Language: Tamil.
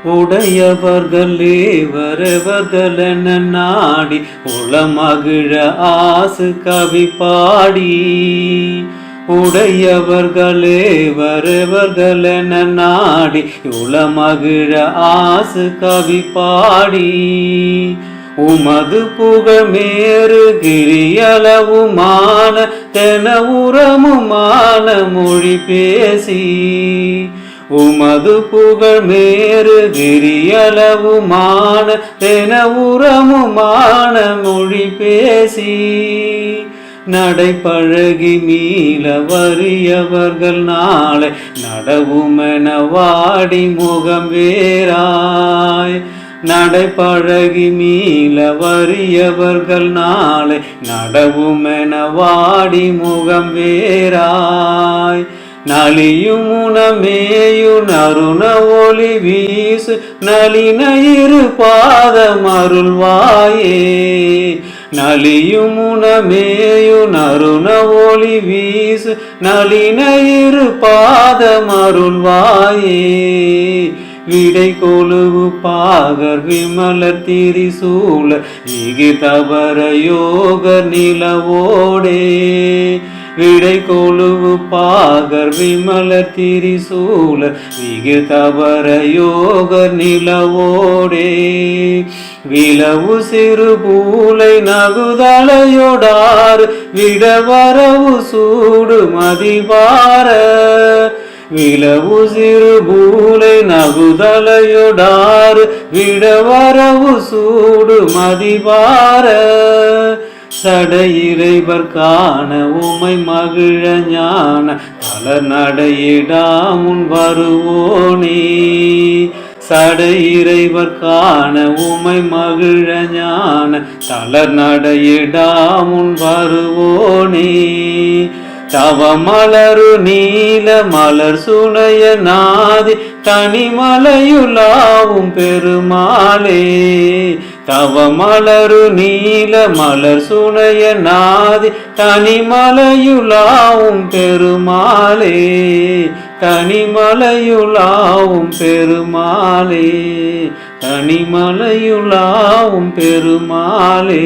உடையவர்களே வரவர்களென நாடி உளமகிழ ஆசு கவி பாடி. உடையவர்களே வரவர்களென நாடி உளமகிழ ஆசு கவி பாடி. உமது புகழ் மேறு கிரியளவுமான தென உரமுமான மொழி பேசி. உமது புகழ் மேறு கிரியளவுமான தென உரமுமான மொழி பேசி. நடைபழகி மீள வறியவர்கள் நாளை நடவுமென வாடி முகம் வேறாய். நடைபழகி மீள வறியவர்கள் நாளை நடவுமென வாடி முகம் வேறாய். நலியும் உணமேயு நறுண ஒளி வீசு நளின இரு பாதம் அருள்வாயே. நலியும் உணமேயு நறுண ஒளி வீசு நளின இரு பாதம் அருள்வாயே. விடை கொழுவு பாகர் விமலர் திரிசூல இகு தவற யோக நிலவோடே. விடை கொழுவு பாகர் விமலர் திரிசூல இகு தவற யோக நிலவோடே. விளவு சிறு பூலை நகுதலையொடாறு விடவரவு சூடு மதிவார. விளவு சிறு பூலை நகுதலையொடாறு விடவரவு சூடு மதிவார. சடையிறைவர் காண உமை மகிழ ஞான தளர் நடையிடாமுன் வருவோனே. சடையிறைவர் காண உமை மகிழ ஞான தளர் நடையிடாமுன் வருவோனே. தவமலரு நீல மலர் சுனைய நாதி தனிமலையுலாவும் பெருமாளே. தவமலரு நீல மலர் சுனைய நாதி தனிமலையுலாவும் பெருமாளே. தனிமலையுலாவும் பெருமாளே. தனிமலையுலாவும் பெருமாளே.